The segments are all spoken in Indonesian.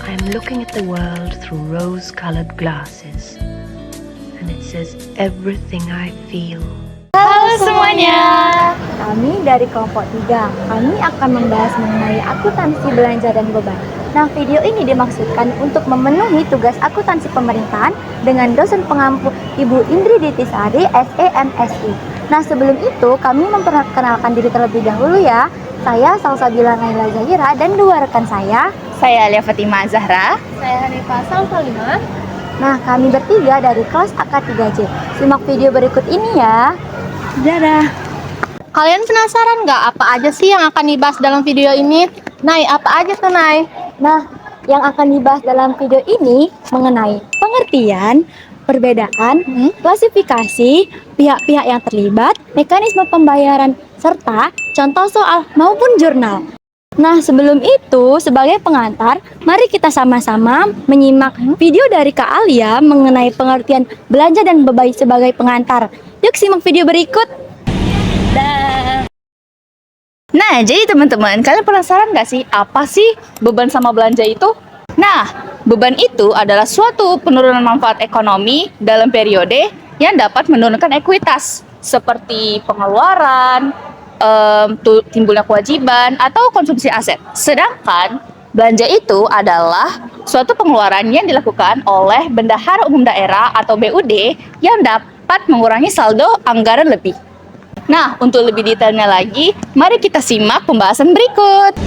I'm looking at the world through rose-colored glasses, and it says everything I feel. Halo semuanya. Kami dari kelompok 3. Kami akan membahas mengenai akuntansi belanja dan beban. Nah, video ini dimaksudkan untuk memenuhi tugas akuntansi pemerintahan dengan dosen pengampu Ibu Indri Ditisari, SEMSI. Nah, sebelum itu kami memperkenalkan diri terlebih dahulu ya. Saya Salsabila Naila Zahira dan dua rekan saya. Saya Alia Fatimah Zahra. Saya Hanifah Salsalimah. Nah, kami bertiga dari kelas AK3J. Simak video berikut ini ya. Dadah. Kalian penasaran nggak apa aja sih yang akan dibahas dalam video ini? Nay, apa aja tuh Nay? Nah, yang akan dibahas dalam video ini mengenai pengertian, perbedaan, klasifikasi, pihak-pihak yang terlibat, mekanisme pembayaran, serta contoh soal maupun jurnal. Nah, sebelum itu, sebagai pengantar, mari kita sama-sama menyimak video dari Kak Alia mengenai pengertian belanja dan beban sebagai pengantar. Yuk simak video berikut. Nah, jadi teman-teman, kalian penasaran nggak sih apa sih beban sama belanja itu? Nah, beban itu adalah suatu penurunan manfaat ekonomi dalam periode yang dapat menurunkan ekuitas, seperti pengeluaran, timbulnya kewajiban, atau konsumsi aset. Sedangkan belanja itu adalah suatu pengeluaran yang dilakukan oleh Bendahara Umum Daerah atau BUD yang dapat mengurangi saldo anggaran lebih. Nah, untuk lebih detailnya lagi, mari kita simak pembahasan berikut.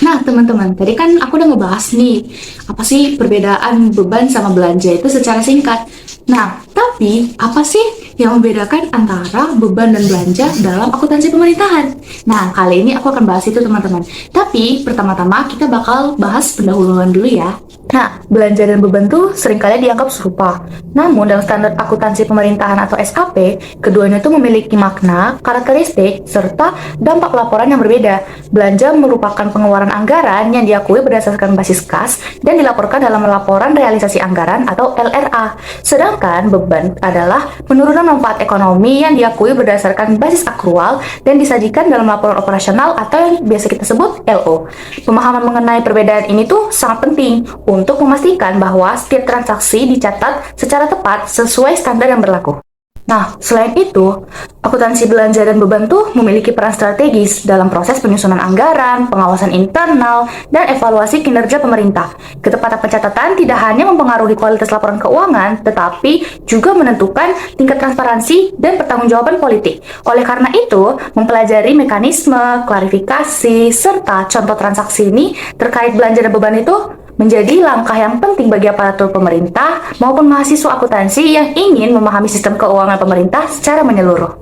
Nah, teman-teman, tadi kan aku udah ngebahas nih, apa sih perbedaan beban sama belanja itu secara singkat. Nah, tapi apa sih yang membedakan antara beban dan belanja dalam akuntansi pemerintahan? Nah, kali ini aku akan bahas itu, teman-teman. Tapi, pertama-tama kita bakal bahas pendahuluan dulu ya. Nah, belanja dan beban tuh seringkali dianggap serupa. Namun, dalam standar akuntansi pemerintahan atau SAP, keduanya tuh memiliki makna, karakteristik, serta dampak laporan yang berbeda. Belanja merupakan pengeluaran anggaran yang diakui berdasarkan basis kas dan dilaporkan dalam laporan realisasi anggaran atau LRA. Sedangkan beban adalah penurunan manfaat ekonomi yang diakui berdasarkan basis akrual dan disajikan dalam laporan operasional atau yang biasa kita sebut LO. Pemahaman mengenai perbedaan ini tuh sangat penting untuk memastikan bahwa setiap transaksi dicatat secara tepat sesuai standar yang berlaku. Nah, selain itu, akuntansi belanja dan beban tuh memiliki peran strategis dalam proses penyusunan anggaran, pengawasan internal, dan evaluasi kinerja pemerintah. Ketepatan pencatatan tidak hanya mempengaruhi kualitas laporan keuangan, tetapi juga menentukan tingkat transparansi dan pertanggungjawaban politik. Oleh karena itu, mempelajari mekanisme, klarifikasi, serta contoh transaksi ini terkait belanja dan beban itu menjadi langkah yang penting bagi aparatur pemerintah maupun mahasiswa akuntansi yang ingin memahami sistem keuangan pemerintah secara menyeluruh.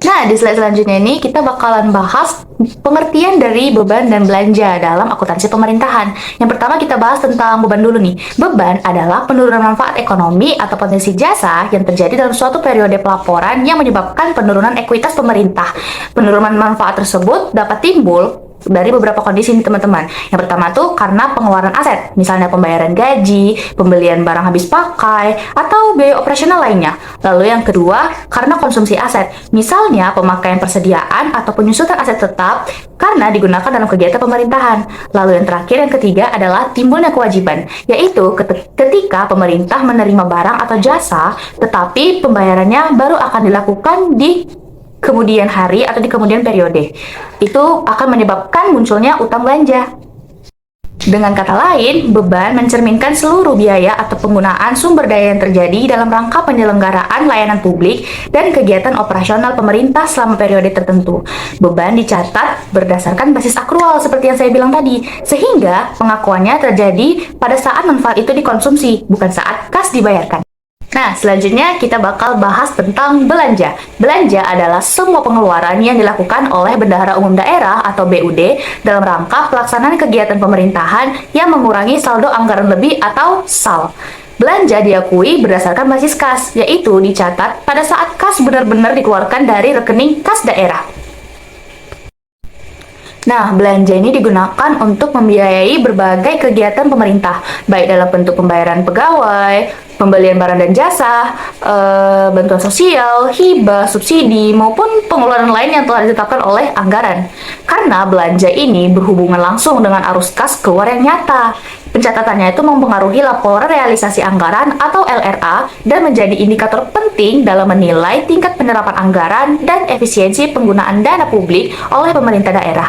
Nah, di slide selanjutnya ini kita bakalan bahas pengertian dari beban dan belanja dalam akuntansi pemerintahan. Yang pertama kita bahas tentang beban dulu nih. Beban adalah penurunan manfaat ekonomi atau potensi jasa yang terjadi dalam suatu periode pelaporan yang menyebabkan penurunan ekuitas pemerintah. Penurunan manfaat tersebut dapat timbul dari beberapa kondisi nih teman-teman. Yang pertama tuh karena pengeluaran aset, misalnya pembayaran gaji, pembelian barang habis pakai, atau biaya operasional lainnya. Lalu yang kedua, karena konsumsi aset, misalnya pemakaian persediaan atau penyusutan aset tetap karena digunakan dalam kegiatan pemerintahan. Lalu yang terakhir, yang ketiga adalah timbulnya kewajiban, yaitu ketika pemerintah menerima barang atau jasa, tetapi pembayarannya baru akan dilakukan di kemudian hari atau di kemudian periode. Itu akan menyebabkan munculnya utang belanja. Dengan kata lain, beban mencerminkan seluruh biaya atau penggunaan sumber daya yang terjadi dalam rangka penyelenggaraan layanan publik dan kegiatan operasional pemerintah selama periode tertentu. Beban dicatat berdasarkan basis akrual seperti yang saya bilang tadi, sehingga pengakuannya terjadi pada saat manfaat itu dikonsumsi, bukan saat kas dibayarkan. Nah, selanjutnya kita bakal bahas tentang belanja. Belanja adalah semua pengeluaran yang dilakukan oleh Bendahara Umum Daerah atau BUD dalam rangka pelaksanaan kegiatan pemerintahan yang mengurangi saldo anggaran lebih atau SAL. Belanja diakui berdasarkan basis kas, yaitu dicatat pada saat kas benar-benar dikeluarkan dari rekening kas daerah. Nah, belanja ini digunakan untuk membiayai berbagai kegiatan pemerintah, baik dalam bentuk pembayaran pegawai, pembelian barang dan jasa, bantuan sosial, hibah, subsidi, maupun pengeluaran lain yang telah ditetapkan oleh anggaran. Karena belanja ini berhubungan langsung dengan arus kas keluar yang nyata. Pencatatannya itu mempengaruhi laporan realisasi anggaran atau LRA dan menjadi indikator penting dalam menilai tingkat penerapan anggaran dan efisiensi penggunaan dana publik oleh pemerintah daerah.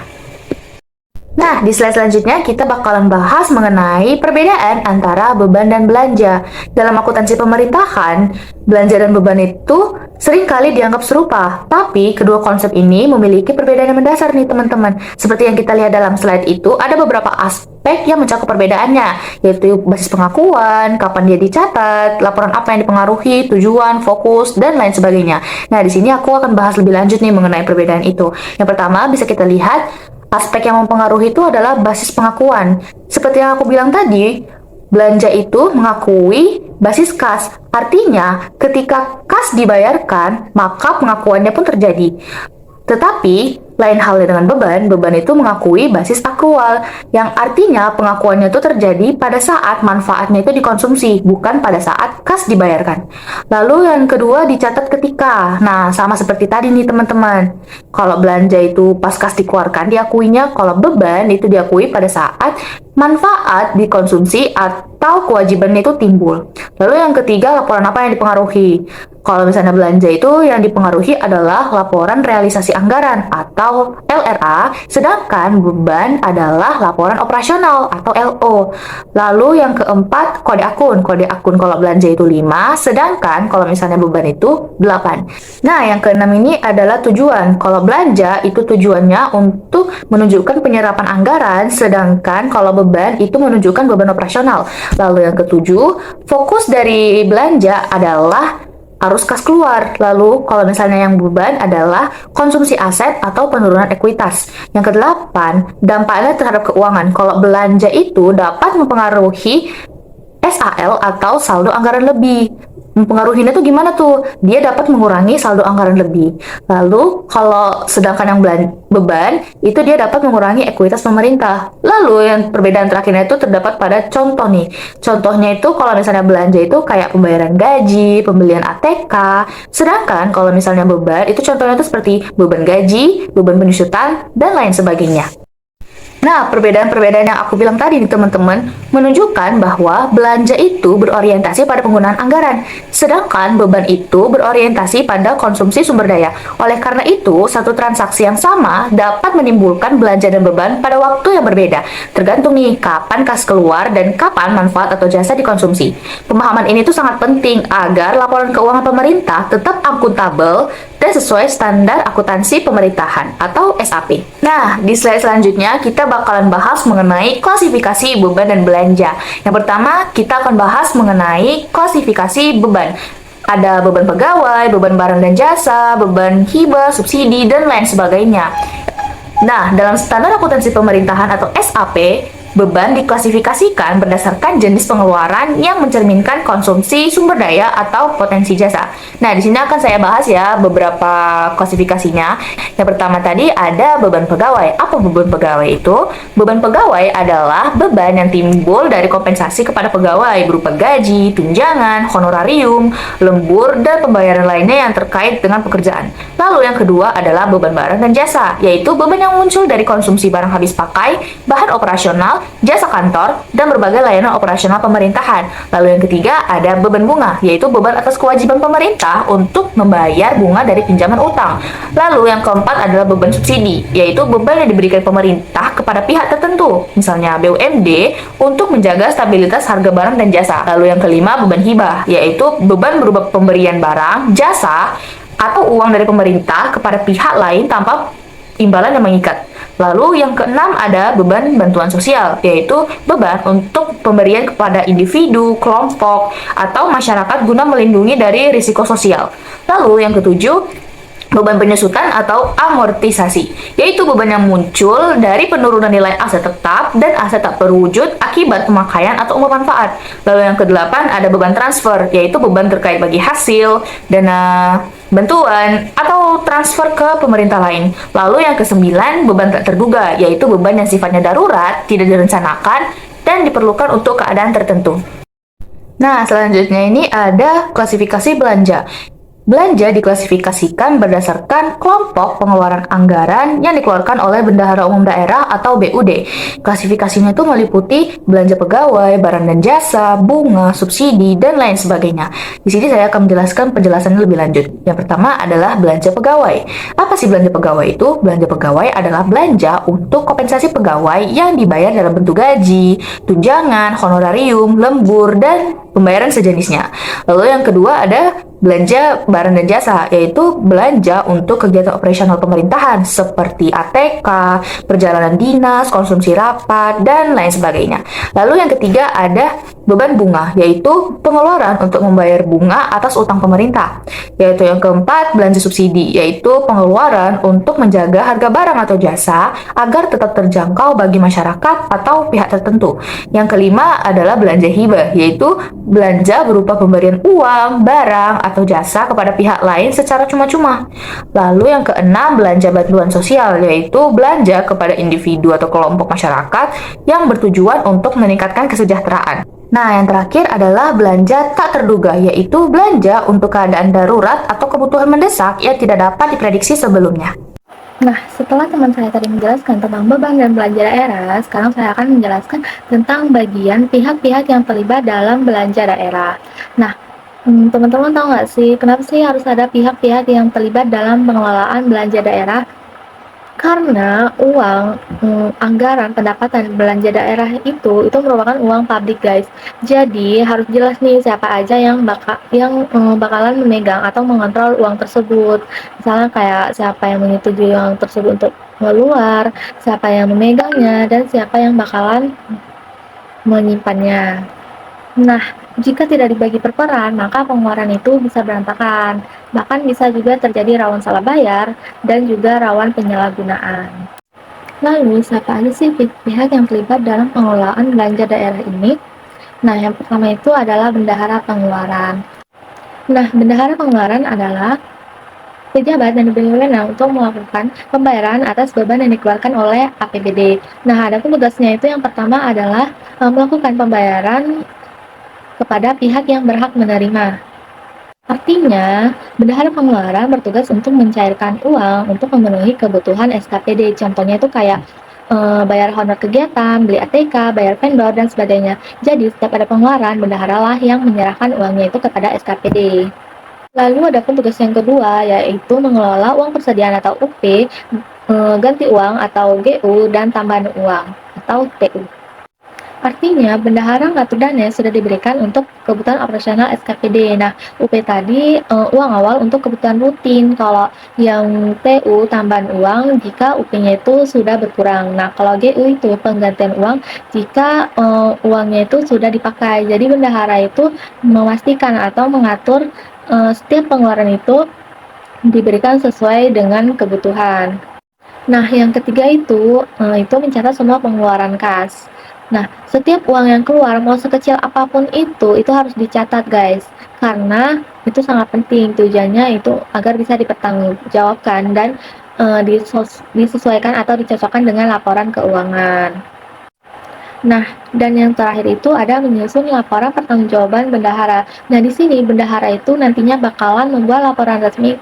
Nah, di slide selanjutnya kita bakalan bahas mengenai perbedaan antara beban dan belanja. Dalam akuntansi pemerintahan, belanja dan beban itu seringkali dianggap serupa, tapi kedua konsep ini memiliki perbedaan yang mendasar nih teman-teman. Seperti yang kita lihat dalam slide itu, ada beberapa aspek yang mencakup perbedaannya, yaitu basis pengakuan, kapan dia dicatat, laporan apa yang dipengaruhi, tujuan, fokus, dan lain sebagainya. Nah, di sini aku akan bahas lebih lanjut nih mengenai perbedaan itu. Yang pertama, bisa kita lihat aspek yang mempengaruhi itu adalah basis pengakuan. Seperti yang aku bilang tadi, belanja itu mengakui basis kas. Artinya, ketika kas dibayarkan, maka pengakuannya pun terjadi. Tetapi, lain halnya dengan beban, beban itu mengakui basis akrual, yang artinya pengakuannya itu terjadi pada saat manfaatnya itu dikonsumsi, bukan pada saat kas dibayarkan. Lalu yang kedua dicatat ketika. Nah, sama seperti tadi nih teman-teman. Kalau belanja itu pas kas dikeluarkan diakuinya, kalau beban itu diakui pada saat manfaat dikonsumsi atau kewajiban itu timbul. Lalu yang ketiga, laporan apa yang dipengaruhi? Kalau misalnya belanja itu yang dipengaruhi adalah laporan realisasi anggaran atau LRA, sedangkan beban adalah laporan operasional atau LO. Lalu yang keempat, kode akun. Kode akun kalau belanja itu 5, sedangkan kalau misalnya beban itu 8. Nah, yang keenam ini adalah tujuan. Kalau belanja itu tujuannya untuk menunjukkan penyerapan anggaran, sedangkan kalau beban itu menunjukkan beban operasional. Lalu yang ketujuh, fokus dari belanja adalah arus kas keluar. Lalu kalau misalnya yang beban adalah konsumsi aset atau penurunan ekuitas. Yang kedelapan, dampaknya terhadap keuangan. Kalau belanja itu dapat mempengaruhi SAL atau saldo anggaran lebih. Mempengaruhinya tuh gimana tuh? Dia dapat mengurangi saldo anggaran lebih. Lalu kalau sedangkan yang beban itu dia dapat mengurangi ekuitas pemerintah. Lalu yang perbedaan terakhirnya itu terdapat pada contoh nih. Contohnya itu kalau misalnya belanja itu kayak pembayaran gaji, pembelian ATK. Sedangkan kalau misalnya beban itu contohnya itu seperti beban gaji, beban penyusutan, dan lain sebagainya. Nah, perbedaan-perbedaan yang aku bilang tadi nih teman-teman menunjukkan bahwa belanja itu berorientasi pada penggunaan anggaran, sedangkan beban itu berorientasi pada konsumsi sumber daya. Oleh karena itu, satu transaksi yang sama dapat menimbulkan belanja dan beban pada waktu yang berbeda, tergantung nih kapan kas keluar dan kapan manfaat atau jasa dikonsumsi. Pemahaman ini tuh sangat penting agar laporan keuangan pemerintah tetap akuntabel dan sesuai standar akuntansi pemerintahan atau SAP. Nah, di slide selanjutnya kita bakalan bahas mengenai klasifikasi beban dan belanja. Yang pertama, kita akan bahas mengenai klasifikasi beban. Ada beban pegawai, beban barang dan jasa, beban hibah, subsidi, dan lain sebagainya. Nah, dalam standar akuntansi pemerintahan atau SAP, beban diklasifikasikan berdasarkan jenis pengeluaran yang mencerminkan konsumsi sumber daya atau potensi jasa. Nah, di sini akan saya bahas ya beberapa klasifikasinya. Yang pertama tadi ada beban pegawai. Apa beban pegawai itu? Beban pegawai adalah beban yang timbul dari kompensasi kepada pegawai berupa gaji, tunjangan, honorarium, lembur, dan pembayaran lainnya yang terkait dengan pekerjaan. Lalu yang kedua adalah beban barang dan jasa, yaitu beban yang muncul dari konsumsi barang habis pakai, bahan operasional, jasa kantor, dan berbagai layanan operasional pemerintahan. Lalu yang ketiga ada beban bunga, yaitu beban atas kewajiban pemerintah untuk membayar bunga dari pinjaman utang. Lalu yang keempat adalah beban subsidi, yaitu beban yang diberikan pemerintah kepada pihak tertentu, misalnya BUMD, untuk menjaga stabilitas harga barang dan jasa. Lalu yang kelima beban hibah, yaitu beban berupa pemberian barang, jasa, atau uang dari pemerintah kepada pihak lain tanpa imbalan yang mengikat. Lalu yang keenam ada beban bantuan sosial, yaitu beban untuk pemberian kepada individu, kelompok, atau masyarakat guna melindungi dari risiko sosial. Lalu yang ketujuh, beban penyusutan atau amortisasi, yaitu beban yang muncul dari penurunan nilai aset tetap dan aset tak berwujud akibat pemakaian atau umur manfaat. Lalu yang kedelapan ada beban transfer, yaitu beban terkait bagi hasil, dana bantuan, atau transfer ke pemerintah lain. Lalu yang kesembilan beban tak terduga, yaitu beban yang sifatnya darurat, tidak direncanakan, dan diperlukan untuk keadaan tertentu. Nah, selanjutnya ini ada klasifikasi belanja. Belanja diklasifikasikan berdasarkan kelompok pengeluaran anggaran yang dikeluarkan oleh Bendahara Umum Daerah atau BUD. Klasifikasinya itu meliputi belanja pegawai, barang dan jasa, bunga, subsidi, dan lain sebagainya. Di sini saya akan menjelaskan penjelasannya lebih lanjut. Yang pertama adalah belanja pegawai. Apa sih belanja pegawai itu? Belanja pegawai adalah belanja untuk kompensasi pegawai yang dibayar dalam bentuk gaji, tunjangan, honorarium, lembur, dan pembayaran sejenisnya. Lalu yang kedua ada belanja barang dan jasa, yaitu belanja untuk kegiatan operasional pemerintahan seperti ATK, perjalanan dinas, konsumsi rapat, dan lain sebagainya. Lalu yang ketiga ada beban bunga, yaitu pengeluaran untuk membayar bunga atas utang pemerintah. Yaitu yang keempat belanja subsidi, yaitu pengeluaran untuk menjaga harga barang atau jasa agar tetap terjangkau bagi masyarakat atau pihak tertentu. Yang kelima adalah belanja hibah, yaitu belanja berupa pemberian uang, barang, atau jasa kepada pihak lain secara cuma-cuma. Lalu yang keenam, belanja bantuan sosial, yaitu belanja kepada individu atau kelompok masyarakat yang bertujuan untuk meningkatkan kesejahteraan. Nah, yang terakhir adalah belanja tak terduga, yaitu belanja untuk keadaan darurat atau kebutuhan mendesak yang tidak dapat diprediksi sebelumnya. Nah, setelah teman saya tadi menjelaskan tentang beban dan belanja daerah, sekarang saya akan menjelaskan tentang bagian pihak-pihak yang terlibat dalam belanja daerah. Nah, teman-teman tahu nggak sih, kenapa sih harus ada pihak-pihak yang terlibat dalam pengelolaan belanja daerah? Karena uang anggaran pendapatan belanja daerah itu merupakan uang publik, guys. Jadi harus jelas nih siapa aja yang bakalan memegang atau mengontrol uang tersebut. Misalnya kayak siapa yang menyetujui uang tersebut untuk keluar, siapa yang memegangnya, dan siapa yang bakalan menyimpannya. Nah, jika tidak dibagi per peran, maka pengeluaran itu bisa berantakan. Bahkan bisa juga terjadi rawan salah bayar dan juga rawan penyalahgunaan. Lalu, siapa aja sih pihak yang terlibat dalam pengelolaan belanja daerah ini? Nah, yang pertama itu adalah bendahara pengeluaran. Nah, bendahara pengeluaran adalah pejabat dan diberi wewenang untuk melakukan pembayaran atas beban yang dikeluarkan oleh APBD. Nah, ada tugasnya itu yang pertama adalah melakukan pembayaran kepada pihak yang berhak menerima. Artinya, bendahara pengeluaran bertugas untuk mencairkan uang untuk memenuhi kebutuhan SKPD. Contohnya itu kayak bayar honor kegiatan, beli ATK, bayar vendor, dan sebagainya. Jadi, setiap ada pengeluaran, bendahara lah yang menyerahkan uangnya itu kepada SKPD. Lalu ada pun tugas yang kedua, yaitu mengelola uang persediaan atau UP, ganti uang atau GU, dan tambahan uang atau TU. Artinya, bendahara ngatur dana sudah diberikan untuk kebutuhan operasional SKPD. Nah, UP tadi uang awal untuk kebutuhan rutin. Kalau yang TU tambahan uang jika UP-nya itu sudah berkurang. Nah, kalau GU itu penggantian uang jika uangnya itu sudah dipakai. Jadi, bendahara itu memastikan atau mengatur setiap pengeluaran itu diberikan sesuai dengan kebutuhan. Nah, yang ketiga itu mencatat semua pengeluaran kas. Nah, setiap uang yang keluar, mau sekecil apapun itu harus dicatat, guys. Karena itu sangat penting, tujuannya itu agar bisa dipertanggungjawabkan dan disesuaikan atau dicocokkan dengan laporan keuangan. Nah, dan yang terakhir itu ada menyusun laporan pertanggungjawaban bendahara. Nah, di sini bendahara itu nantinya bakalan membuat laporan resmi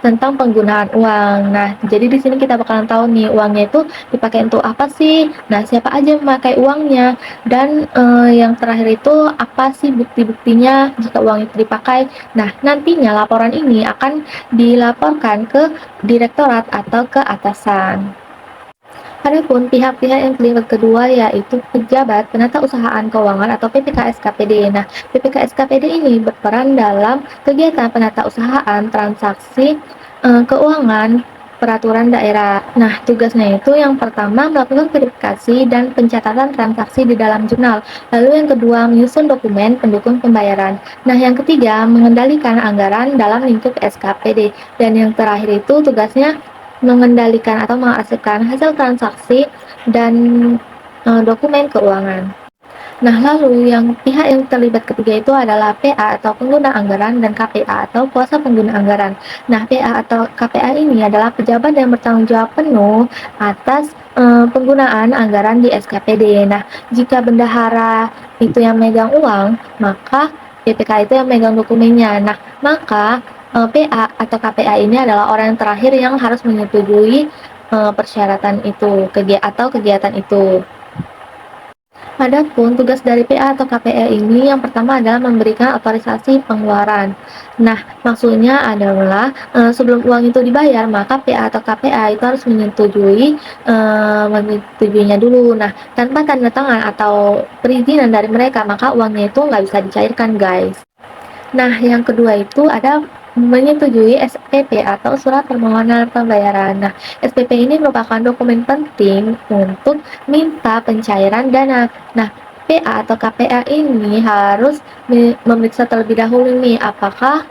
tentang penggunaan uang. Nah, jadi di sini kita bakalan tahu nih uangnya itu dipakai untuk apa sih? Nah, siapa aja memakai uangnya? Dan yang terakhir itu apa sih bukti-buktinya jika uang itu dipakai? Nah, nantinya laporan ini akan dilaporkan ke direktorat atau ke atasan. Adapun pihak-pihak yang terlibat kedua yaitu pejabat penata usahaan keuangan atau PPK SKPD. Nah, PPK SKPD ini berperan dalam kegiatan penata usahaan, transaksi keuangan, peraturan daerah. Nah, tugasnya itu yang pertama melakukan verifikasi dan pencatatan transaksi di dalam jurnal. Lalu yang kedua menyusun dokumen pendukung pembayaran. Nah, yang ketiga mengendalikan anggaran dalam lingkup SKPD. Dan yang terakhir itu tugasnya mengendalikan atau mengarsipkan hasil transaksi dan dokumen keuangan. Nah, lalu yang pihak yang terlibat ketiga itu adalah PA atau pengguna anggaran dan KPA atau kuasa pengguna anggaran. Nah, PA atau KPA ini adalah pejabat yang bertanggung jawab penuh atas penggunaan anggaran di SKPD. Nah, jika bendahara itu yang megang uang, maka PPK itu yang megang dokumennya. Nah, maka PA atau KPA ini adalah orang yang terakhir yang harus menyetujui persyaratan itu atau kegiatan itu. Adapun tugas dari PA atau KPA ini yang pertama adalah memberikan otorisasi pengeluaran. Nah, maksudnya adalah sebelum uang itu dibayar, maka PA atau KPA itu harus menyetujuinya dulu. Nah, tanpa tanda tangan atau perizinan dari mereka, maka uangnya itu nggak bisa dicairkan, guys. Nah, yang kedua itu ada menyetujui SPP atau surat permohonan pembayaran. Nah, SPP ini merupakan dokumen penting untuk minta pencairan dana. Nah, PA atau KPA ini harus memeriksa terlebih dahulu nih apakah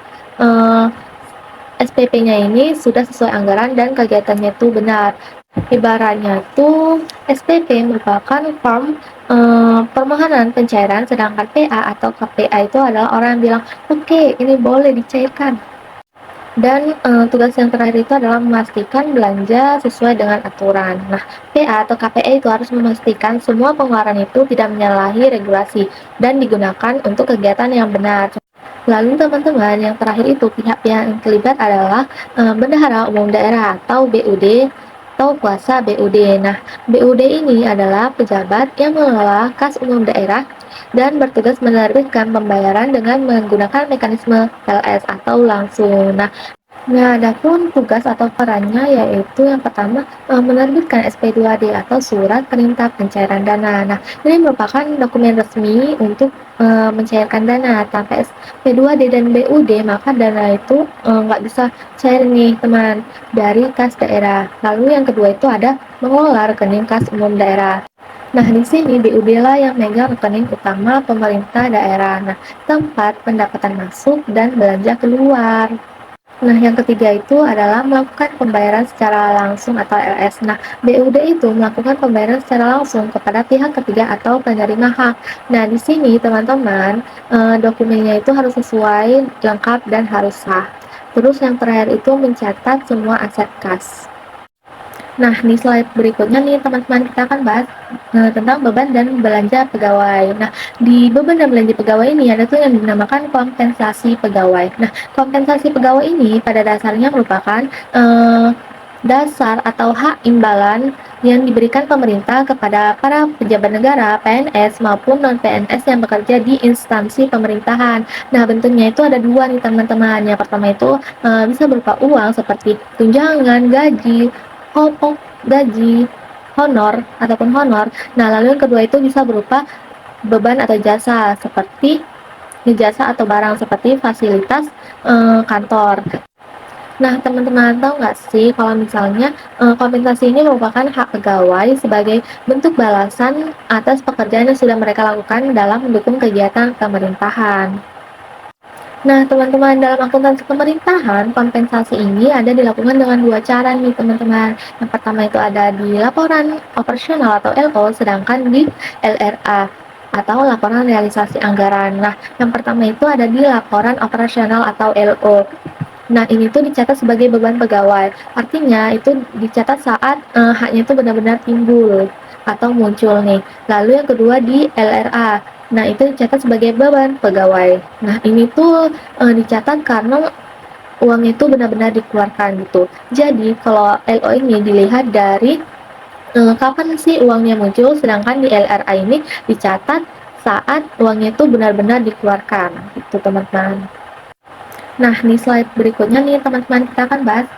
SPP-nya ini sudah sesuai anggaran dan kegiatannya itu benar. Ibaratnya tuh SPP merupakan form permohonan pencairan, sedangkan PA atau KPA itu adalah orang yang bilang, oke, ini boleh dicairkan. Dan tugas yang terakhir itu adalah memastikan belanja sesuai dengan aturan. Nah, PA atau KPA itu harus memastikan semua pengeluaran itu tidak menyalahi regulasi dan digunakan untuk kegiatan yang benar. Lalu teman-teman, yang terakhir itu pihak-pihak yang terlibat adalah Bendahara Umum Daerah atau BUD atau kuasa BUD. Nah, BUD ini adalah pejabat yang mengelola kas umum daerah dan bertugas menerbitkan pembayaran dengan menggunakan mekanisme LS atau langsung. Nah, adapun tugas atau perannya yaitu yang pertama menerbitkan SP2D atau surat perintah pencairan dana. Nah, ini merupakan dokumen resmi untuk mencairkan dana. Tanpa SP2D dan BUD, maka dana itu nggak bisa cair nih, teman, dari kas daerah. Lalu yang kedua itu ada mengelola rekening kas umum daerah. Nah, di sini BUD lah yang megang rekening utama pemerintah daerah. Nah, tempat pendapatan masuk dan belanja keluar. Nah, yang ketiga itu adalah melakukan pembayaran secara langsung atau LS. Nah, BUD itu melakukan pembayaran secara langsung kepada pihak ketiga atau penerima hak. Nah, di sini teman-teman, dokumennya itu harus sesuai, lengkap, dan harus sah. Terus yang terakhir itu mencatat semua aset kas. Nah, di slide berikutnya nih teman-teman, kita akan bahas tentang beban dan belanja pegawai. Nah, di beban dan belanja pegawai ini ada tuh yang dinamakan kompensasi pegawai. Nah, kompensasi pegawai ini pada dasarnya merupakan dasar atau hak imbalan yang diberikan pemerintah kepada para pejabat negara, PNS maupun non-PNS yang bekerja di instansi pemerintahan. Nah, bentuknya itu ada dua nih teman-teman. Yang pertama itu bisa berupa uang seperti tunjangan, gaji, pokok, gaji, honor ataupun honor. Nah, lalu yang kedua itu bisa berupa beban atau jasa seperti jasa atau barang seperti fasilitas kantor. Nah, teman-teman tahu nggak sih kalau misalnya kompensasi ini merupakan hak pegawai sebagai bentuk balasan atas pekerjaan yang sudah mereka lakukan dalam mendukung kegiatan pemerintahan. Nah, teman-teman, dalam akuntansi pemerintahan, kompensasi ini ada dilakukan dengan dua cara nih, teman-teman. Yang pertama itu ada di laporan operasional atau LO, sedangkan di LRA atau laporan realisasi anggaran. Nah, yang pertama itu ada di laporan operasional atau LO. Nah, ini tuh dicatat sebagai beban pegawai. Artinya itu dicatat saat haknya itu benar-benar timbul atau muncul nih. Lalu yang kedua di LRA. Nah, itu dicatat sebagai beban pegawai. Nah, ini tuh dicatat karena uang itu benar-benar dikeluarkan gitu. Jadi, kalau LO ini dilihat dari kapan sih uangnya muncul, sedangkan di LRA ini dicatat saat uangnya itu benar-benar dikeluarkan gitu, teman-teman. Nah, di slide berikutnya nih teman-teman, kita akan bahas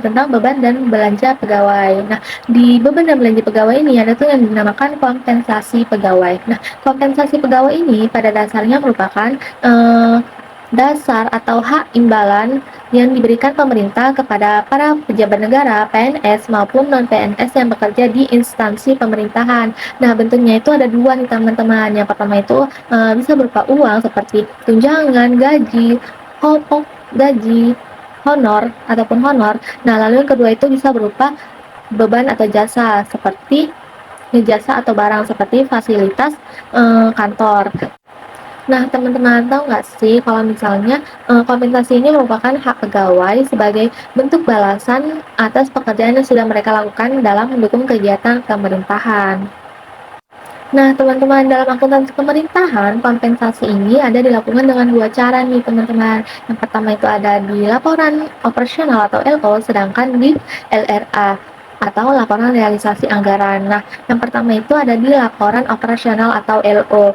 tentang beban dan belanja pegawai. Nah, di beban dan belanja pegawai ini ada tuh yang dinamakan kompensasi pegawai. Nah, kompensasi pegawai ini pada dasarnya merupakan dasar atau hak imbalan yang diberikan pemerintah kepada para pejabat negara, PNS maupun non-PNS yang bekerja di instansi pemerintahan. Nah, bentuknya itu ada dua nih teman-teman. Yang pertama itu bisa berupa uang seperti tunjangan, gaji, pokok gaji, honor ataupun honor. Nah, lalu yang kedua itu bisa berupa beban atau jasa seperti jasa atau barang seperti fasilitas kantor. Nah, teman-teman tahu nggak sih kalau misalnya kompensasi ini merupakan hak pegawai sebagai bentuk balasan atas pekerjaan yang sudah mereka lakukan dalam mendukung kegiatan pemerintahan. Nah, teman-teman, dalam akuntansi pemerintahan, kompensasi ini ada dilakukan dengan dua cara nih, teman-teman. Yang pertama itu ada di laporan operasional atau LO, sedangkan di LRA atau laporan realisasi anggaran. Nah, yang pertama itu ada di laporan operasional atau LO.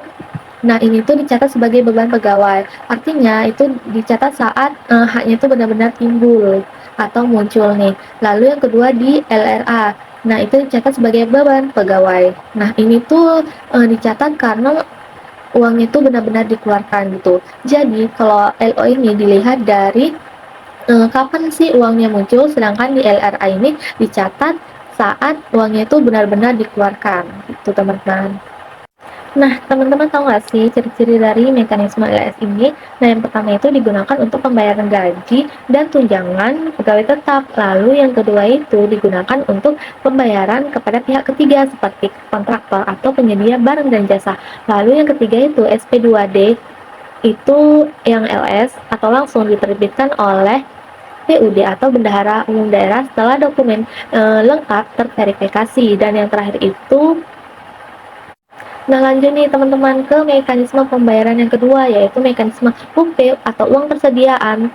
Nah, ini tuh dicatat sebagai beban pegawai. Artinya itu dicatat saat haknya itu benar-benar timbul atau muncul nih. Lalu yang kedua di LRA. Nah, itu dicatat sebagai beban pegawai. Nah, ini tuh dicatat karena uangnya itu benar-benar dikeluarkan gitu. Jadi, kalau LO ini dilihat dari kapan sih uangnya muncul, sedangkan di LRA ini dicatat saat uangnya itu benar-benar dikeluarkan gitu, teman-teman. Nah, teman-teman tahu nggak sih ciri-ciri dari mekanisme LS ini? Nah, yang pertama itu digunakan untuk pembayaran gaji dan tunjangan pegawai tetap. Lalu yang kedua itu digunakan untuk pembayaran kepada pihak ketiga seperti kontraktor atau penyedia barang dan jasa. Lalu yang ketiga itu SP2D itu yang LS atau langsung diterbitkan oleh PUD atau Bendahara Umum Daerah setelah dokumen lengkap terverifikasi. Dan yang terakhir itu Nah, lanjut nih teman-teman ke mekanisme pembayaran yang kedua, yaitu mekanisme UP atau uang persediaan,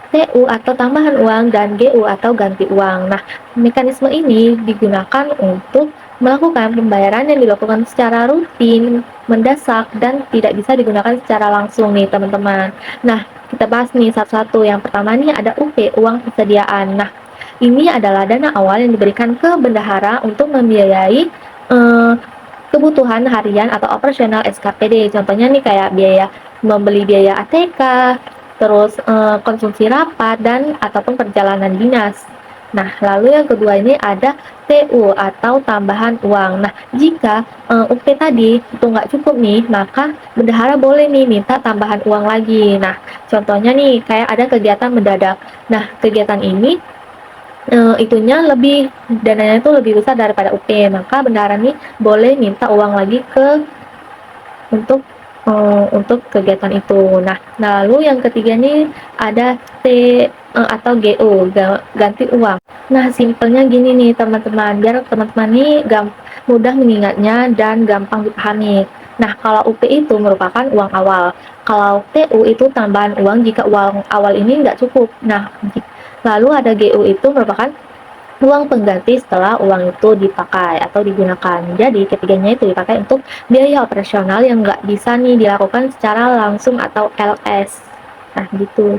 TU atau tambahan uang, dan GU atau ganti uang. Nah, mekanisme ini digunakan untuk melakukan pembayaran yang dilakukan secara rutin, mendesak, dan tidak bisa digunakan secara langsung nih teman-teman. Nah, kita bahas nih satu-satu. Yang pertama nih ada UP, uang persediaan. Nah, ini adalah dana awal yang diberikan ke bendahara untuk membiayai kebutuhan harian atau operasional SKPD. Contohnya nih kayak biaya membeli biaya ATK, terus konsumsi rapat dan ataupun perjalanan dinas. Nah, lalu yang kedua ini ada TU atau tambahan uang. Nah, jika UP tadi itu nggak cukup nih, maka bendahara boleh nih minta tambahan uang lagi. Nah, contohnya nih kayak ada kegiatan mendadak. Nah, kegiatan ini itunya lebih dananya itu lebih besar daripada UP, maka bendahara nih boleh minta uang lagi untuk untuk kegiatan itu. Nah, lalu yang ketiga nih ada T atau GO, ganti uang. Nah, simpelnya gini nih teman-teman, biar teman-teman nih mudah mengingatnya dan gampang dipahami. Nah, kalau UP itu merupakan uang awal. Kalau TU itu tambahan uang jika uang awal ini nggak cukup. Nah, lalu ada GU itu merupakan uang pengganti setelah uang itu dipakai atau digunakan. Jadi ketiganya itu dipakai untuk biaya operasional yang nggak bisa nih dilakukan secara langsung atau LS. Nah gitu.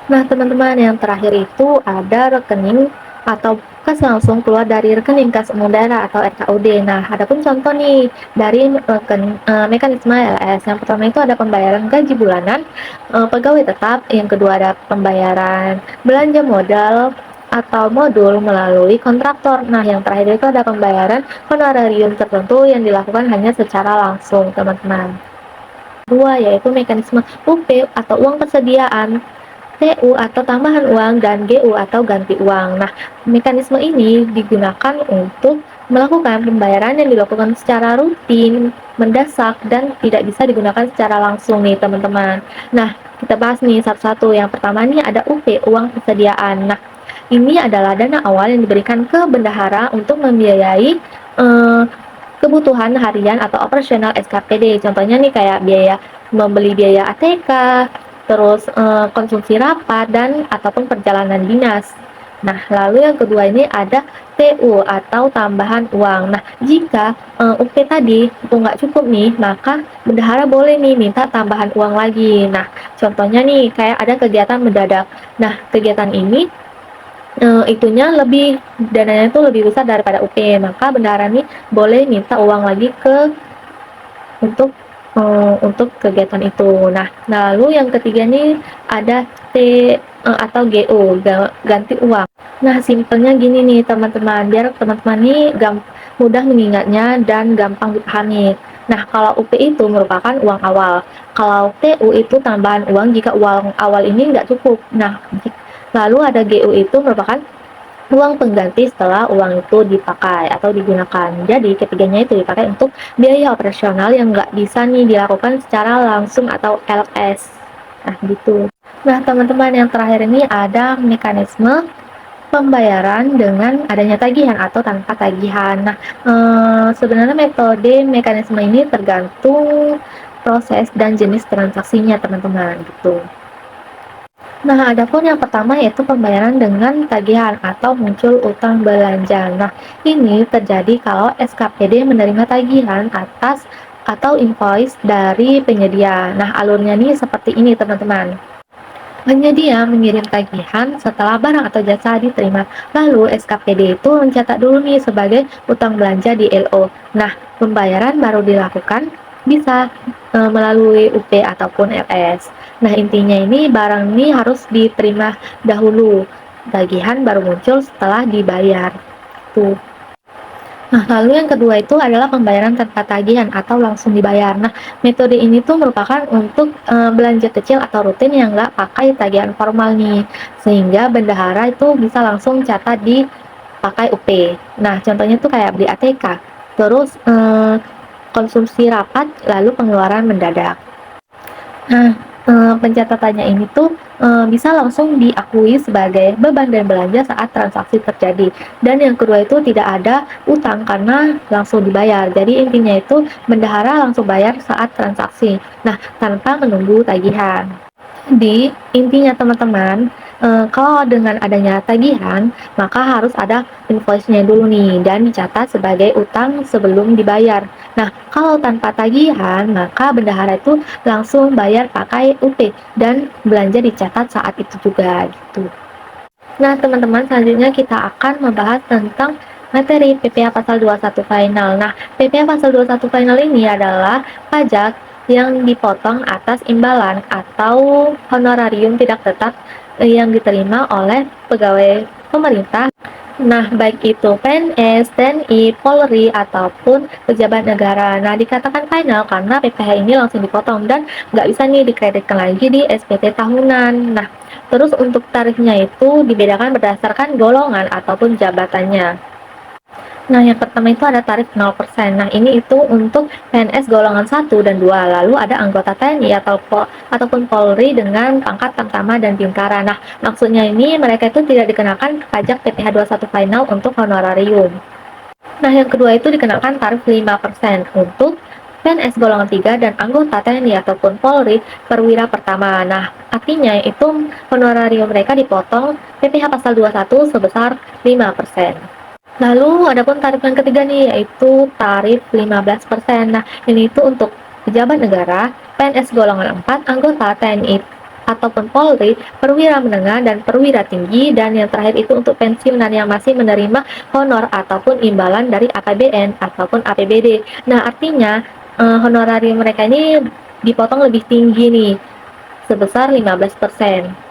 Nah teman-teman, yang terakhir itu ada rekening atau kas langsung keluar dari rekening kas umum daerah atau RKUD. Nah, adapun contoh nih dari mekanisme LS. Yang pertama itu ada pembayaran gaji bulanan pegawai tetap, yang kedua ada pembayaran belanja modal atau modul melalui kontraktor. Nah, yang terakhir itu ada pembayaran honorarium tertentu yang dilakukan hanya secara langsung, teman-teman. Kedua yaitu mekanisme UP atau uang persediaan, TU atau tambahan uang, dan GU atau ganti uang. Nah, mekanisme ini digunakan untuk melakukan pembayaran yang dilakukan secara rutin, mendesak, dan tidak bisa digunakan secara langsung nih teman-teman. Nah, kita bahas nih satu-satu. Yang pertama nih ada UP, uang persediaan. Nah, ini adalah dana awal yang diberikan ke bendahara untuk membiayai kebutuhan harian atau operasional SKPD. Contohnya nih kayak biaya membeli biaya ATK, terus konsumsi rapat dan ataupun perjalanan dinas. Nah, lalu yang kedua ini ada TU atau tambahan uang. Nah, jika UP tadi itu nggak cukup nih, maka bendahara boleh nih minta tambahan uang lagi. Nah, contohnya nih kayak ada kegiatan mendadak. Nah, kegiatan ini itunya dananya itu lebih besar daripada UP, maka bendahara nih boleh minta uang lagi untuk untuk kegiatan itu. Nah, lalu yang ketiga nih ada atau GO, ganti uang. Nah, simpelnya gini nih teman-teman, biar teman-teman nih mudah mengingatnya dan gampang dipahami. Nah, kalau UP itu merupakan uang awal. Kalau TU itu tambahan uang jika uang awal ini nggak cukup. Nah, lalu ada GU itu merupakan uang pengganti setelah uang itu dipakai atau digunakan. Jadi ketiganya itu dipakai untuk biaya operasional yang nggak bisa nih dilakukan secara langsung atau LS. Nah, gitu. Nah, teman-teman, yang terakhir ini ada mekanisme pembayaran dengan adanya tagihan atau tanpa tagihan. Nah, sebenarnya metode mekanisme ini tergantung proses dan jenis transaksinya, teman-teman, gitu. Nah, adapun yang pertama yaitu pembayaran dengan tagihan atau muncul utang belanja. Nah, ini terjadi kalau SKPD menerima tagihan atas atau invoice dari penyedia. Nah, alurnya nih seperti ini, teman-teman. Penyedia mengirim tagihan setelah barang atau jasa diterima. Lalu SKPD itu mencatat dulu nih sebagai utang belanja di LO. Nah, pembayaran baru dilakukan bisa melalui UP ataupun LS. Nah, intinya ini barang ini harus diterima dahulu. Tagihan baru muncul setelah dibayar. Tuh. Nah, lalu yang kedua itu adalah pembayaran tanpa tagihan atau langsung dibayar. Nah, metode ini tuh merupakan untuk belanja kecil atau rutin yang nggak pakai tagihan formal nih, sehingga bendahara itu bisa langsung catat di pakai UP. Nah, contohnya tuh kayak beli ATK, terus konsumsi rapat, lalu pengeluaran mendadak. Nah, pencatatannya ini tuh bisa langsung diakui sebagai beban dan belanja saat transaksi terjadi. Dan yang kedua itu tidak ada utang karena langsung dibayar. Jadi intinya itu bendahara langsung bayar saat transaksi. Nah, tanpa menunggu tagihan. Jadi intinya teman-teman, kalau dengan adanya tagihan, maka harus ada invoice-nya dulu nih dan dicatat sebagai utang sebelum dibayar. Nah, kalau tanpa tagihan, maka bendahara itu langsung bayar pakai UP dan belanja dicatat saat itu juga gitu. Nah, teman-teman, selanjutnya kita akan membahas tentang materi PPh pasal 21 final. Nah, PPh pasal 21 final ini adalah pajak yang dipotong atas imbalan atau honorarium tidak tetap yang diterima oleh pegawai pemerintah. Nah, baik itu PNS, TNI, Polri, ataupun pejabat negara. Nah, dikatakan final karena PPh ini langsung dipotong dan nggak bisa nih dikreditkan lagi di SPT tahunan. Nah, terus untuk tarifnya itu dibedakan berdasarkan golongan ataupun jabatannya. Nah, yang pertama itu ada tarif 0%. Nah, ini itu untuk PNS golongan 1 dan 2. Lalu ada anggota TNI ataupun Polri dengan pangkat tamtama dan bintara. Nah, maksudnya ini mereka itu tidak dikenakan pajak PPh 21 final untuk honorarium. Nah, yang kedua itu dikenakan tarif 5% untuk PNS golongan 3 dan anggota TNI ataupun Polri perwira pertama. Nah, artinya itu honorarium mereka dipotong PPh pasal 21 sebesar 5%. Lalu adapun tarif yang ketiga nih yaitu tarif 15%. Nah, ini itu untuk pejabat negara, PNS golongan 4, anggota TNI ataupun Polri, perwira menengah dan perwira tinggi, dan yang terakhir itu untuk pensiunan yang masih menerima honor ataupun imbalan dari APBN ataupun APBD. Nah, artinya honorarium mereka ini dipotong lebih tinggi nih, sebesar 15%.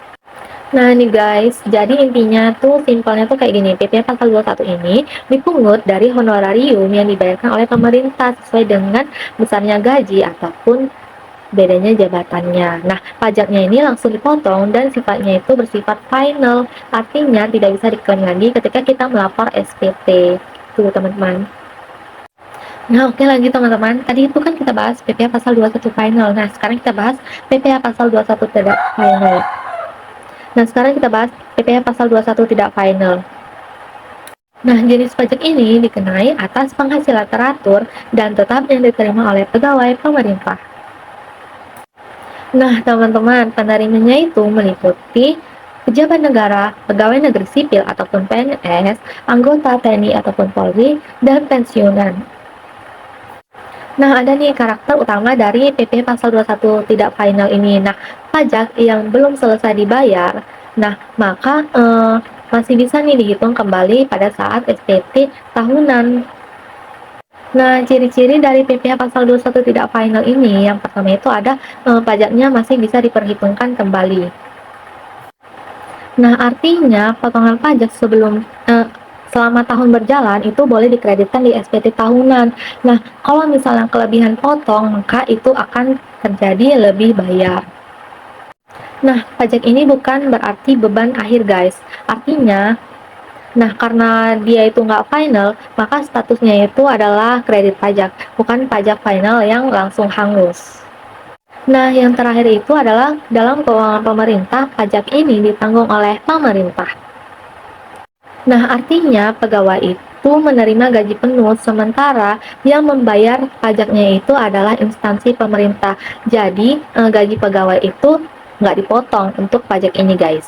Nah nih guys, jadi intinya tuh simpelnya tuh kayak gini, PPh pasal 21 ini dipungut dari honorarium yang dibayarkan oleh pemerintah sesuai dengan besarnya gaji ataupun bedanya jabatannya. Nah, pajaknya ini langsung dipotong dan sifatnya itu bersifat final, artinya tidak bisa diklaim lagi ketika kita melapor SPT. Tuh teman-teman. Nah, oke lagi teman-teman. Tadi itu kan kita bahas PPh pasal 21 final. Nah, sekarang kita bahas PPh pasal 21 tidak final. Nah, sekarang kita bahas PPh pasal 21 tidak final. Nah, jenis pajak ini dikenai atas penghasilan teratur dan tetap yang diterima oleh pegawai pemerintah. Nah, teman-teman, penerimanya itu meliputi pejabat negara, pegawai negeri sipil ataupun PNS, anggota TNI ataupun Polri, dan pensiunan. Nah, ada nih karakter utama dari PPh pasal 21 tidak final ini. Nah, pajak yang belum selesai dibayar, nah, maka masih bisa nih dihitung kembali pada saat SPT tahunan. Nah, ciri-ciri dari PPh pasal 21 tidak final ini, yang pertama itu ada pajaknya masih bisa diperhitungkan kembali. Nah, artinya potongan pajak selama tahun berjalan itu boleh dikreditkan di SPT tahunan. Nah, kalau misalnya kelebihan potong, maka itu akan terjadi lebih bayar. Nah, pajak ini bukan berarti beban akhir, guys. Artinya, nah, karena dia itu nggak final, maka statusnya itu adalah kredit pajak, bukan pajak final yang langsung hangus. Nah, yang terakhir itu adalah dalam keuangan pemerintah, pajak ini ditanggung oleh pemerintah. Nah, artinya pegawai itu menerima gaji penuh, sementara yang membayar pajaknya itu adalah instansi pemerintah. Jadi, gaji pegawai itu nggak dipotong untuk pajak ini, guys.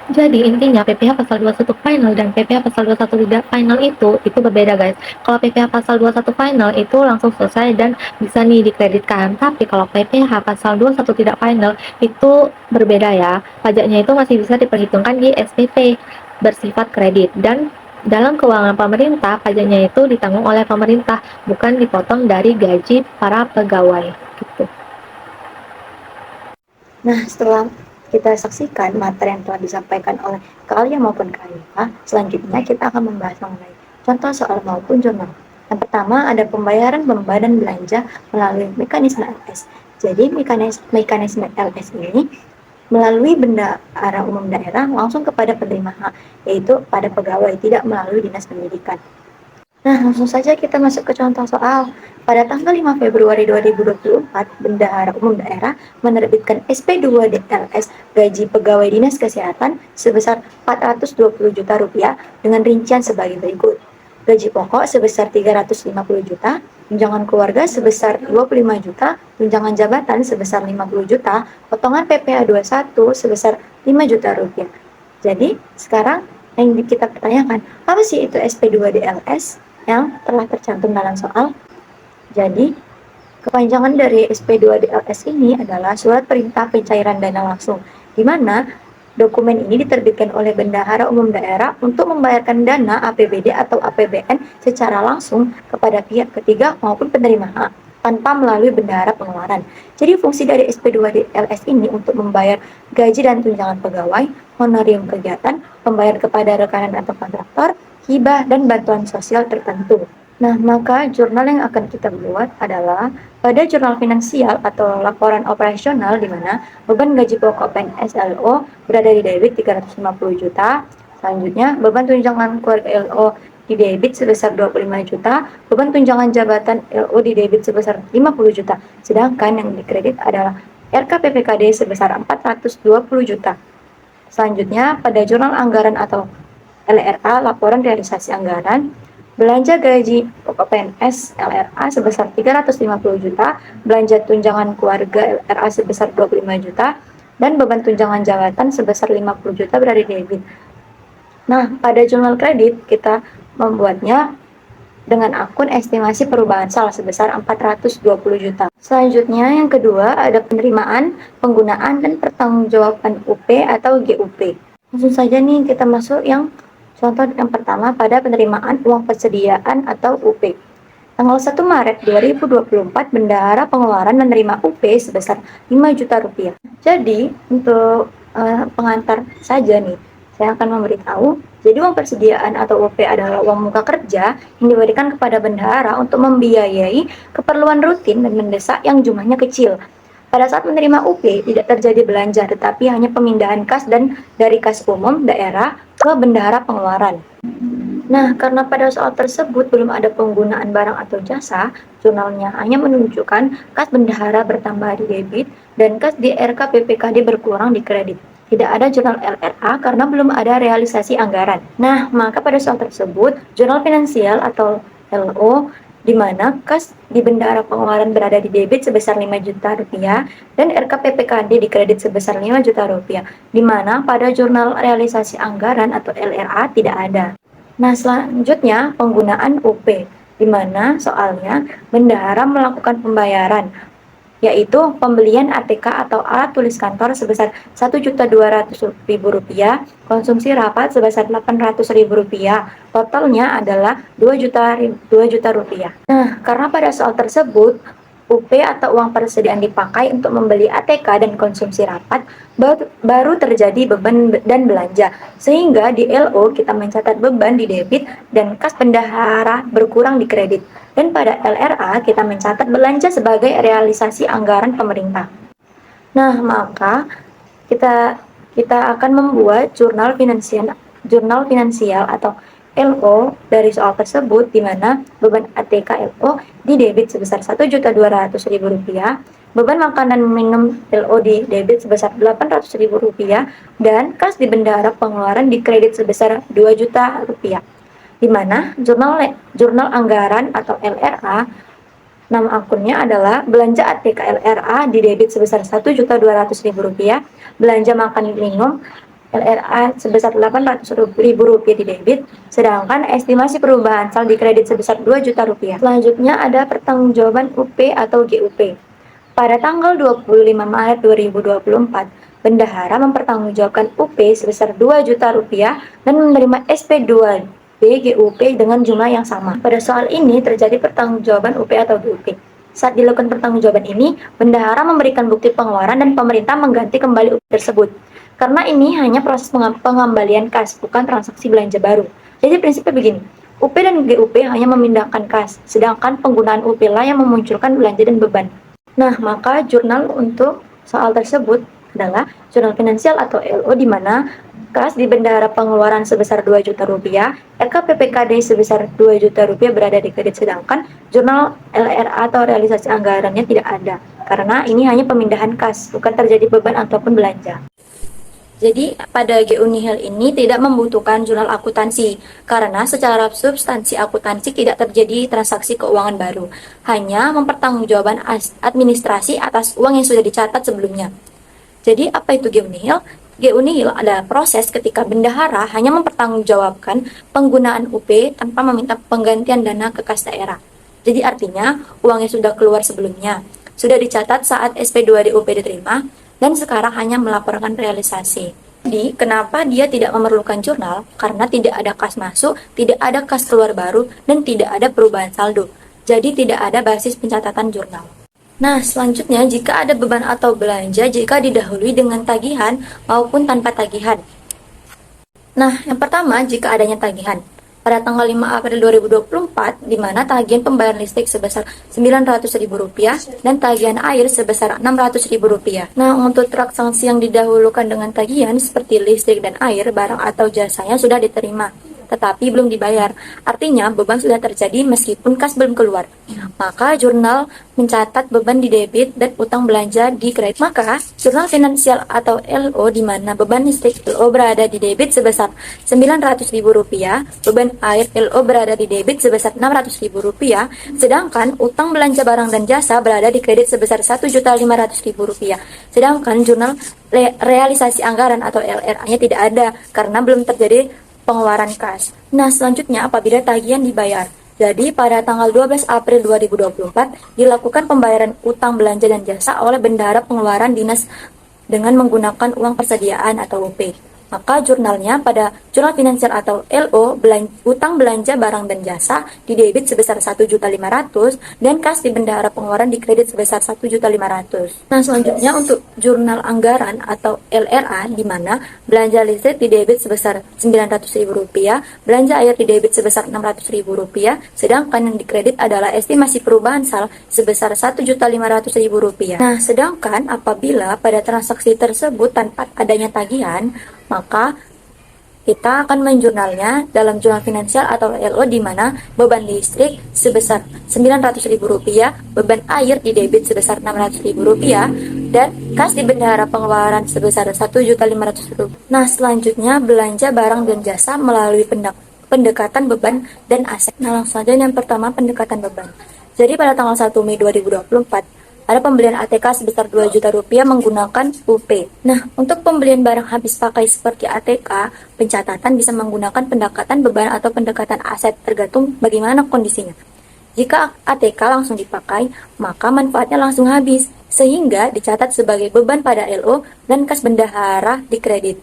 Jadi intinya PPh pasal 21 final dan PPh pasal 21 tidak final itu berbeda, guys. Kalau PPh pasal 21 final itu langsung selesai dan bisa nih dikreditkan. Tapi kalau PPh pasal 21 tidak final itu berbeda ya. Pajaknya itu masih bisa diperhitungkan di SPT bersifat kredit, dan dalam keuangan pemerintah pajaknya itu ditanggung oleh pemerintah, bukan dipotong dari gaji para pegawai gitu. Nah, setelah kita saksikan materi yang telah disampaikan oleh Kak Alia maupun Kak Alia, selanjutnya kita akan membahas mengenai contoh soal maupun jurnal. Yang pertama ada pembayaran badan belanja melalui mekanisme LS. Jadi mekanisme LS ini melalui bendahara umum daerah langsung kepada penerima hak, yaitu pada pegawai, tidak melalui dinas pendidikan. Nah, langsung saja kita masuk ke contoh soal. Pada tanggal 5 Februari 2024, Bendahara Umum Daerah menerbitkan SP2 DLS gaji pegawai Dinas Kesehatan sebesar 420 juta rupiah dengan rincian sebagai berikut. Gaji pokok sebesar 350 juta, tunjangan keluarga sebesar 25 juta, tunjangan jabatan sebesar 50 juta, potongan PPh 21 sebesar 5 juta rupiah. Jadi, sekarang yang kita pertanyakan, apa sih itu SP2 DLS yang telah tercantum dalam soal? Jadi, kepanjangan dari SP2 DLS ini adalah surat perintah pencairan dana langsung, di mana dokumen ini diterbitkan oleh Bendahara Umum Daerah untuk membayarkan dana APBD atau APBN secara langsung kepada pihak ketiga maupun penerima hak, tanpa melalui bendahara pengeluaran. Jadi fungsi dari SP2 DLS ini untuk membayar gaji dan tunjangan pegawai, honorium kegiatan, pembayaran kepada rekanan atau kontraktor, hibah, dan bantuan sosial tertentu. Nah, maka jurnal yang akan kita buat adalah pada jurnal finansial atau laporan operasional, di mana beban gaji pokok PNS LO berada di debit 350 juta. Selanjutnya, beban tunjangan keluarga LO di debit sebesar 25 juta, beban tunjangan jabatan LO di debit sebesar 50 juta. Sedangkan yang dikredit adalah RKPPKD sebesar 420 juta. Selanjutnya, pada jurnal anggaran atau LRA, laporan realisasi anggaran, belanja gaji pokok PNS LRA sebesar 350 juta, belanja tunjangan keluarga LRA sebesar 25 juta, dan beban tunjangan jabatan sebesar 50 juta berada di debit. Nah, pada jurnal kredit kita membuatnya dengan akun estimasi perubahan saldo sebesar 420 juta. Selanjutnya yang kedua ada penerimaan, penggunaan, dan pertanggungjawaban UP atau GUP. Langsung saja nih kita masuk yang contoh yang pertama pada penerimaan uang persediaan atau UP. Tanggal 1 Maret 2024, Bendahara Pengeluaran menerima UP sebesar 5 juta rupiah. Jadi, untuk pengantar saja nih, saya akan memberitahu. Jadi, uang persediaan atau UP adalah uang muka kerja yang diberikan kepada bendahara untuk membiayai keperluan rutin dan mendesak yang jumlahnya kecil. Pada saat menerima UP, tidak terjadi belanja, tetapi hanya pemindahan kas dan dari kas umum daerah ke bendahara pengeluaran. Nah, karena pada soal tersebut belum ada penggunaan barang atau jasa, jurnalnya hanya menunjukkan kas bendahara bertambah di debit dan kas di RKPPKD berkurang di kredit. Tidak ada jurnal LRA karena belum ada realisasi anggaran. Nah, maka pada soal tersebut, jurnal finansial atau LO di mana kas di bendahara pengeluaran berada di debit sebesar 5 juta rupiah dan RKPPKD di kredit sebesar 5 juta rupiah, di mana pada jurnal realisasi anggaran atau LRA tidak ada. Nah, selanjutnya penggunaan UP, di mana soalnya bendahara melakukan pembayaran yaitu pembelian ATK atau alat tulis kantor sebesar Rp1.200.000, konsumsi rapat sebesar Rp800.000, totalnya adalah Rp2 juta. Nah, karena pada soal tersebut UP atau uang persediaan dipakai untuk membeli ATK dan konsumsi rapat, baru terjadi beban dan belanja. Sehingga di LO kita mencatat beban di debit dan kas bendahara berkurang di kredit. Dan pada LRA kita mencatat belanja sebagai realisasi anggaran pemerintah. Nah, maka kita akan membuat jurnal finansial atau LO dari soal tersebut, di mana beban ATK LO di debit sebesar Rp1.200.000, beban makanan minum LO di debit sebesar Rp800.000, dan kas di bendahara pengeluaran di kredit sebesar Rp2 juta, di mana jurnal anggaran atau LRA, nama akunnya adalah belanja ATK LRA di debit sebesar Rp1.200.000, belanja makan minum LRA sebesar Rp800.000 di debit, sedangkan estimasi perubahan saldo di kredit sebesar Rp2 juta. Selanjutnya ada pertanggungjawaban UP atau GUP. Pada tanggal 25 Maret 2024, bendahara mempertanggungjawabkan UP sebesar Rp2 juta dan menerima SP2B GUP dengan jumlah yang sama. Pada soal ini terjadi pertanggungjawaban UP atau GUP. Saat dilakukan pertanggungjawaban ini, bendahara memberikan bukti pengeluaran dan pemerintah mengganti kembali UP tersebut. Karena ini hanya proses pengembalian kas, bukan transaksi belanja baru. Jadi prinsipnya begini, UP dan GUP hanya memindahkan kas, sedangkan penggunaan UP lah yang memunculkan belanja dan beban. Nah, maka jurnal untuk soal tersebut adalah jurnal finansial atau LO, di mana kas di bendahara pengeluaran sebesar Rp2 juta, LKPPKD sebesar Rp2 juta berada di kredit, sedangkan jurnal LRA atau realisasi anggarannya tidak ada. Karena ini hanya pemindahan kas, bukan terjadi beban ataupun belanja. Jadi pada GU nihil ini tidak membutuhkan jurnal akuntansi, karena secara substansi akuntansi tidak terjadi transaksi keuangan baru, hanya mempertanggungjawabkan administrasi atas uang yang sudah dicatat sebelumnya. Jadi apa itu GU nihil? GU nihil adalah proses ketika bendahara hanya mempertanggungjawabkan penggunaan UP tanpa meminta penggantian dana ke kas daerah. Jadi artinya uang yang sudah keluar sebelumnya sudah dicatat saat SP2 DUP diterima, dan sekarang hanya melaporkan realisasi. Jadi, kenapa dia tidak memerlukan jurnal? Karena tidak ada kas masuk, tidak ada kas keluar baru, dan tidak ada perubahan saldo. Jadi, tidak ada basis pencatatan jurnal. Nah, selanjutnya, jika ada beban atau belanja jika didahului dengan tagihan maupun tanpa tagihan. Nah, yang pertama, jika adanya tagihan. Pada tanggal 5 April 2024, di mana tagihan pembayaran listrik sebesar Rp900.000 dan tagihan air sebesar Rp600.000. Nah, untuk transaksi yang didahulukan dengan tagihan seperti listrik dan air, barang atau jasanya sudah diterima, tetapi belum dibayar. Artinya, beban sudah terjadi meskipun kas belum keluar. Maka, jurnal mencatat beban di debit dan utang belanja di kredit. Maka, jurnal finansial atau LO, di mana beban listrik LO berada di debit sebesar Rp900.000, beban air LO berada di debit sebesar Rp600.000, sedangkan utang belanja barang dan jasa berada di kredit sebesar Rp1.500.000. Sedangkan jurnal realisasi anggaran atau LRA-nya tidak ada karena belum terjadi pengeluaran kas. Nah, selanjutnya apabila tagihan dibayar. Jadi, pada tanggal 12 April 2024, dilakukan pembayaran utang belanja dan jasa oleh bendahara pengeluaran dinas dengan menggunakan uang persediaan atau UP. Maka jurnalnya pada jurnal finansial atau LO, utang belanja barang dan jasa di debit sebesar Rp1.500.000 dan kas di bendahara pengeluaran di kredit sebesar Rp1.500.000. Nah, selanjutnya untuk jurnal anggaran atau LRA, di mana belanja listrik di debit sebesar Rp900.000, belanja air di debit sebesar Rp600.000, sedangkan yang di kredit adalah estimasi perubahan sal sebesar Rp1.500.000. Nah, sedangkan apabila pada transaksi tersebut tanpa adanya tagihan, maka kita akan menjurnalnya dalam jurnal finansial atau LO, di mana beban listrik sebesar Rp900.000, beban air di debit sebesar Rp600.000, dan kas di bendahara pengeluaran sebesar Rp1.500.000. Nah, selanjutnya belanja barang dan jasa melalui pendekatan beban dan aset. Nah, langsung saja yang pertama, pendekatan beban. Jadi pada tanggal 1 Mei 2024, ada pembelian ATK sebesar Rp2 juta menggunakan UP. Nah, untuk pembelian barang habis pakai seperti ATK, pencatatan bisa menggunakan pendekatan beban atau pendekatan aset, tergantung bagaimana kondisinya. Jika ATK langsung dipakai, maka manfaatnya langsung habis. sehingga dicatat sebagai beban pada LO dan kas bendahara di kredit.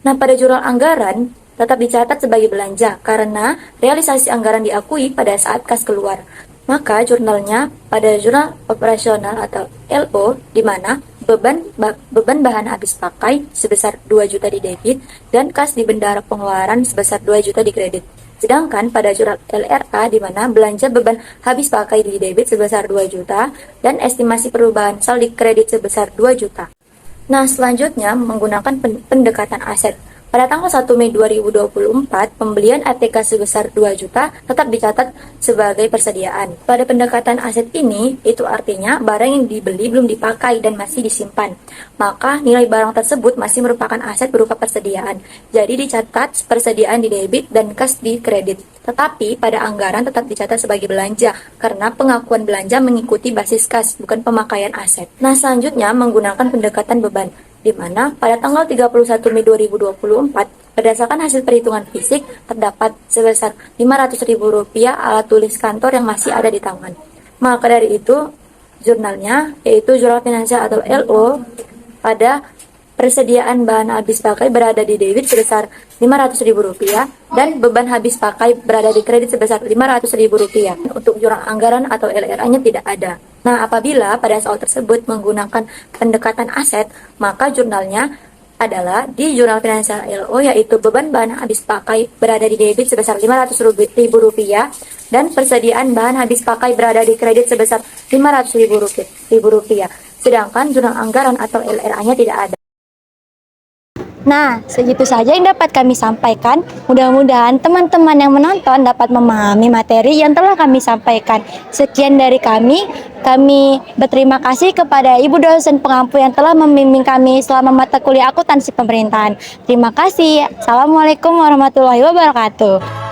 Nah, pada jurnal anggaran tetap dicatat sebagai belanja karena realisasi anggaran diakui pada saat kas keluar. Maka jurnalnya pada jurnal operasional atau LO di mana beban bahan habis pakai sebesar 2 juta di debit dan kas di bendahara pengeluaran sebesar 2 juta di kredit. Sedangkan pada jurnal LRA di mana belanja beban habis pakai di debit sebesar 2 juta dan estimasi perubahan saldo kredit sebesar 2 juta. Nah, selanjutnya menggunakan pendekatan aset. Pada tanggal 1 Mei 2024, pembelian ATK sebesar 2 juta tetap dicatat sebagai persediaan. Pada pendekatan aset ini, itu artinya barang yang dibeli belum dipakai dan masih disimpan. Maka nilai barang tersebut masih merupakan aset berupa persediaan. Jadi dicatat persediaan di debit dan kas di kredit. Tetapi pada anggaran tetap dicatat sebagai belanja karena pengakuan belanja mengikuti basis kas, bukan pemakaian aset. Nah, selanjutnya menggunakan pendekatan beban, di mana pada tanggal 31 Mei 2024, berdasarkan hasil perhitungan fisik, terdapat sebesar Rp500.000 alat tulis kantor yang masih ada di tangan. Maka dari itu, jurnalnya, yaitu jurnal finansial atau LO, pada persediaan bahan habis pakai berada di debit sebesar Rp500.000 dan beban habis pakai berada di kredit sebesar Rp500.000. Untuk jurnal anggaran atau LRA-nya tidak ada. Nah, apabila pada soal tersebut menggunakan pendekatan aset, maka jurnalnya adalah di jurnal finansial LO, yaitu beban bahan habis pakai berada di debit sebesar Rp500.000 dan persediaan bahan habis pakai berada di kredit sebesar Rp500.000. Sedangkan jurnal anggaran atau LRA-nya tidak ada. Nah, segitu saja yang dapat kami sampaikan. Mudah-mudahan teman-teman yang menonton dapat memahami materi yang telah kami sampaikan. Sekian dari kami. Kami berterima kasih kepada Ibu dosen pengampu yang telah membimbing kami selama mata kuliah akuntansi pemerintahan. Terima kasih. Assalamualaikum warahmatullahi wabarakatuh.